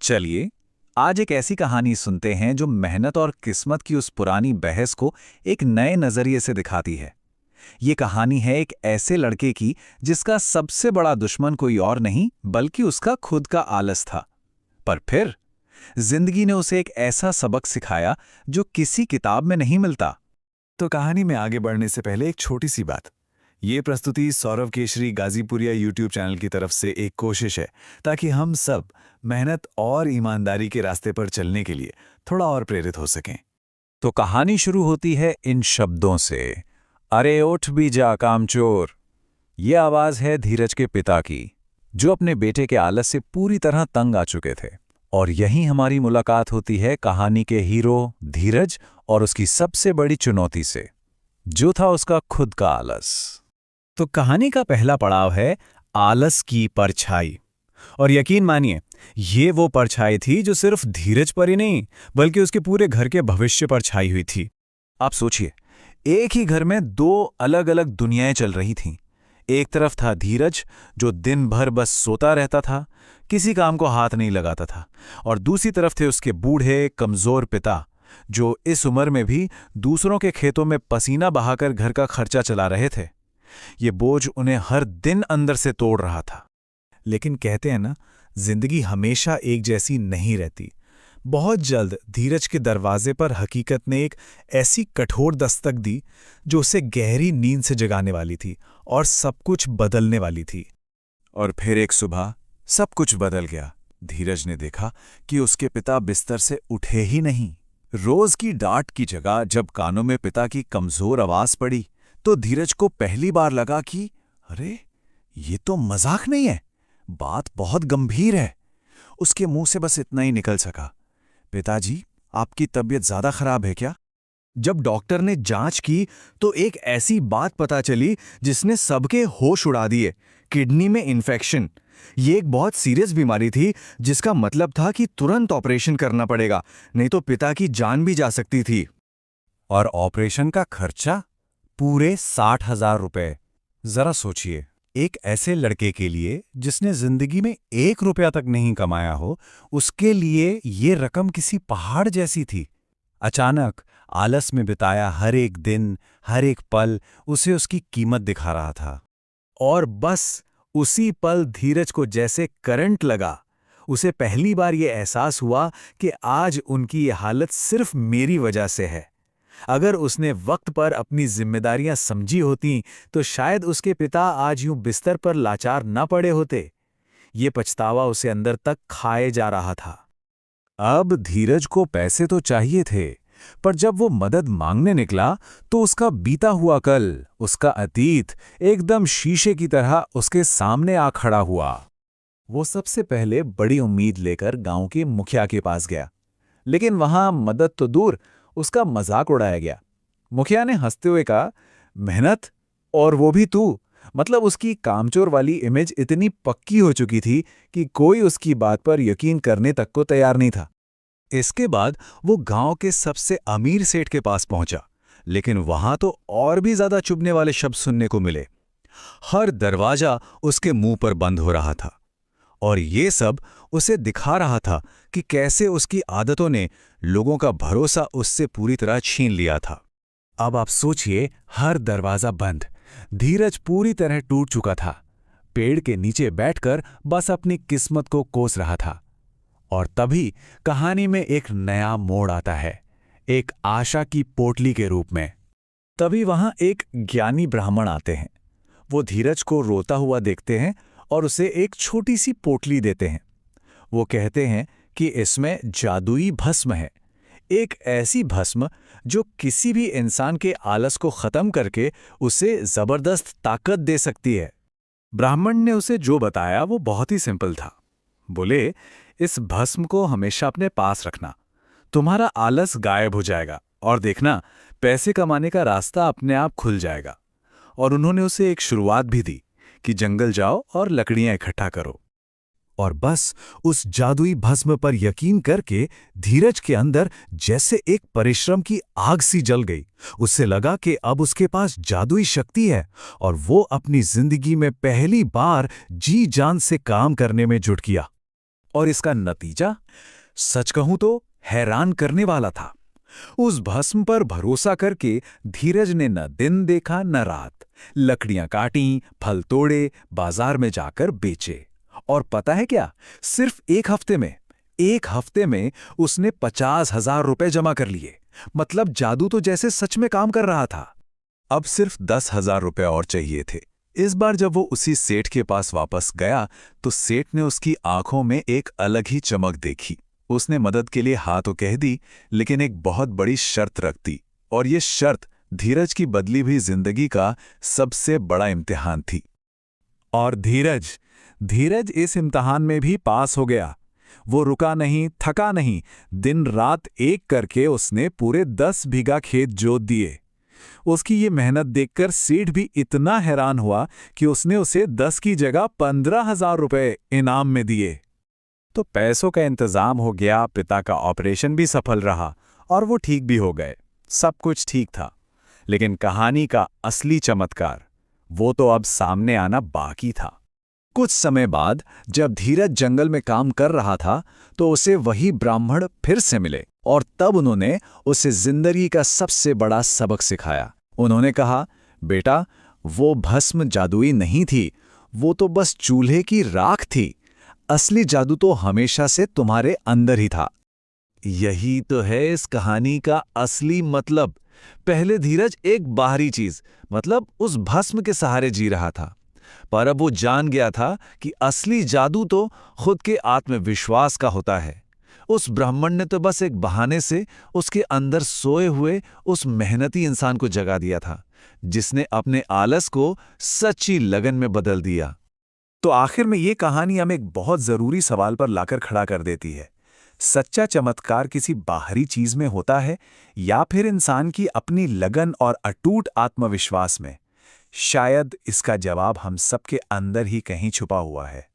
चलिए आज एक ऐसी कहानी सुनते हैं जो मेहनत और किस्मत की उस पुरानी बहस को एक नए नजरिए से दिखाती है। ये कहानी है एक ऐसे लड़के की जिसका सबसे बड़ा दुश्मन कोई और नहीं बल्कि उसका खुद का आलस था। पर फिर जिंदगी ने उसे एक ऐसा सबक सिखाया जो किसी किताब में नहीं मिलता। तो कहानी में आगे बढ़ने से पहले एक छोटी सी बात। ये प्रस्तुति सौरव केशरी गाजीपुरिया यूट्यूब चैनल की तरफ से एक कोशिश है ताकि हम सब मेहनत और ईमानदारी के रास्ते पर चलने के लिए थोड़ा और प्रेरित हो सकें। तो कहानी शुरू होती है इन शब्दों से, अरे उठ भी जा कामचोर। ये आवाज है धीरज के पिता की, जो अपने बेटे के आलस से पूरी तरह तंग आ चुके थे। और यहीं हमारी मुलाकात होती है कहानी के हीरो धीरज और उसकी सबसे बड़ी चुनौती से, जो था उसका खुद का आलस। तो कहानी का पहला पड़ाव है आलस की परछाई। और यकीन मानिए, ये वो परछाई थी जो सिर्फ धीरज पर ही नहीं बल्कि उसके पूरे घर के भविष्य पर छाई हुई थी। आप सोचिए, एक ही घर में दो अलग अलग दुनियाएं चल रही थीं। एक तरफ था धीरज, जो दिन भर बस सोता रहता था, किसी काम को हाथ नहीं लगाता था। और दूसरी तरफ थे उसके बूढ़े कमजोर पिता, जो इस उम्र में भी दूसरों के खेतों में पसीना बहाकर घर का खर्चा चला रहे थे। ये बोझ उन्हें हर दिन अंदर से तोड़ रहा था। लेकिन कहते हैं ना, जिंदगी हमेशा एक जैसी नहीं रहती। बहुत जल्द धीरज के दरवाजे पर हकीकत ने एक ऐसी कठोर दस्तक दी जो उसे गहरी नींद से जगाने वाली थी और सब कुछ बदलने वाली थी। और फिर एक सुबह सब कुछ बदल गया। धीरज ने देखा कि उसके पिता बिस्तर से उठे ही नहीं। रोज की डांट की जगह जब कानों में पिता की कमजोर आवाज पड़ी तो धीरज को पहली बार लगा कि अरे, ये तो मजाक नहीं है, बात बहुत गंभीर है। उसके मुंह से बस इतना ही निकल सका, पिताजी, आपकी तबीयत ज्यादा खराब है क्या? जब डॉक्टर ने जांच की तो एक ऐसी बात पता चली जिसने सबके होश उड़ा दिए। किडनी में इन्फेक्शन। ये एक बहुत सीरियस बीमारी थी, जिसका मतलब था कि तुरंत ऑपरेशन करना पड़ेगा, नहीं तो पिता की जान भी जा सकती थी। और ऑपरेशन का खर्चा पूरे 60,000 रुपए। जरा सोचिए, एक ऐसे लड़के के लिए जिसने जिंदगी में 1 रुपया तक नहीं कमाया हो, उसके लिए ये रकम किसी पहाड़ जैसी थी। अचानक आलस में बिताया हर एक दिन, हर एक पल उसे उसकी कीमत दिखा रहा था। और बस उसी पल धीरज को जैसे करंट लगा। उसे पहली बार ये एहसास हुआ कि आज उनकी ये हालत सिर्फ मेरी वजह से है। अगर उसने वक्त पर अपनी जिम्मेदारियां समझी होती तो शायद उसके पिता आज यूं बिस्तर पर लाचार न पड़े होते। ये पछतावा उसे अंदर तक खाए जा रहा था। अब धीरज को पैसे तो चाहिए थे, पर जब वो मदद मांगने निकला तो उसका बीता हुआ कल, उसका अतीत एकदम शीशे की तरह उसके सामने आ खड़ा हुआ। वो सबसे पहले बड़ी उम्मीद लेकर गांव के मुखिया के पास गया, लेकिन वहां मदद तो दूर, उसका मजाक उड़ाया गया। मुखिया ने हंसते हुए कहा, मेहनत, और वो भी तू। मतलब उसकी कामचोर वाली इमेज इतनी पक्की हो चुकी थी कि कोई उसकी बात पर यकीन करने तक को तैयार नहीं था। इसके बाद वो गांव के सबसे अमीर सेठ के पास पहुंचा, लेकिन वहां तो और भी ज्यादा चुभने वाले शब्द सुनने को मिले। हर दरवाजा उसके मुंह पर बंद हो रहा था, और ये सब उसे दिखा रहा था कि कैसे उसकी आदतों ने लोगों का भरोसा उससे पूरी तरह छीन लिया था। अब आप सोचिए, हर दरवाजा बंद, धीरज पूरी तरह टूट चुका था। पेड़ के नीचे बैठकर बस अपनी किस्मत को कोस रहा था। और तभी कहानी में एक नया मोड़ आता है, एक आशा की पोटली के रूप में। तभी वहां एक ज्ञानी ब्राह्मण आते हैं। वो धीरज को रोता हुआ देखते हैं और उसे एक छोटी सी पोटली देते हैं। वो कहते हैं कि इसमें जादुई भस्म है, एक ऐसी भस्म जो किसी भी इंसान के आलस को खत्म करके उसे जबरदस्त ताकत दे सकती है। ब्राह्मण ने उसे जो बताया वो बहुत ही सिंपल था। बोले, इस भस्म को हमेशा अपने पास रखना, तुम्हारा आलस गायब हो जाएगा और देखना, पैसे कमाने का रास्ता अपने आप खुल जाएगा। और उन्होंने उसे एक शुरुआत भी दी कि जंगल जाओ और लकड़ियां इकट्ठा करो। और बस उस जादुई भस्म पर यकीन करके धीरज के अंदर जैसे एक परिश्रम की आग सी जल गई। उसे लगा कि अब उसके पास जादुई शक्ति है और वो अपनी जिंदगी में पहली बार जी जान से काम करने में जुट गया। और इसका नतीजा, सच कहूं तो हैरान करने वाला था। उस भस्म पर भरोसा करके धीरज ने न दिन देखा न रात, लकड़ियां काटी, फल तोड़े, बाजार में जाकर बेचे। और पता है क्या, सिर्फ एक हफ्ते में उसने 50,000 रुपए जमा कर लिए। मतलब जादू तो जैसे सच में काम कर रहा था। अब सिर्फ 10,000 रुपए और चाहिए थे। इस बार जब वो उसी सेठ के पास वापस गया तो सेठ ने उसकी आंखों में एक अलग ही चमक देखी। उसने मदद के लिए हाँ तो कह दी, लेकिन एक बहुत बड़ी शर्त रख दी, और ये शर्त धीरज की बदली हुई जिंदगी का सबसे बड़ा इम्तिहान थी। और धीरज इस इम्तिहान में भी पास हो गया। वो रुका नहीं, थका नहीं, दिन रात एक करके उसने पूरे 10 बीघा खेत जोत दिए। उसकी ये मेहनत देखकर सेठ भी इतना हैरान हुआ कि उसने उसे 10 की जगह 15,000 रुपए इनाम में दिए। तो पैसों का इंतजाम हो गया, पिता का ऑपरेशन भी सफल रहा और वो ठीक भी हो गए। सब कुछ ठीक था, लेकिन कहानी का असली चमत्कार, वो तो अब सामने आना बाकी था। कुछ समय बाद जब धीरज जंगल में काम कर रहा था तो उसे वही ब्राह्मण फिर से मिले, और तब उन्होंने उसे जिंदगी का सबसे बड़ा सबक सिखाया। उन्होंने कहा, बेटा, वो भस्म जादुई नहीं थी, वो तो बस चूल्हे की राख थी। असली जादू तो हमेशा से तुम्हारे अंदर ही था। यही तो है इस कहानी का असली मतलब। पहले धीरज एक बाहरी चीज, मतलब उस भस्म के सहारे जी रहा था, पर अब वो जान गया था कि असली जादू तो खुद के आत्मविश्वास का होता है। उस ब्राह्मण ने तो बस एक बहाने से उसके अंदर सोए हुए उस मेहनती इंसान को जगा दिया था, जिसने अपने आलस को सच्ची लगन में बदल दिया। तो आखिर में ये कहानी हमें एक बहुत जरूरी सवाल पर लाकर खड़ा कर देती है। सच्चा चमत्कार किसी बाहरी चीज में होता है या फिर इंसान की अपनी लगन और अटूट आत्मविश्वास में? शायद इसका जवाब हम सबके अंदर ही कहीं छुपा हुआ है।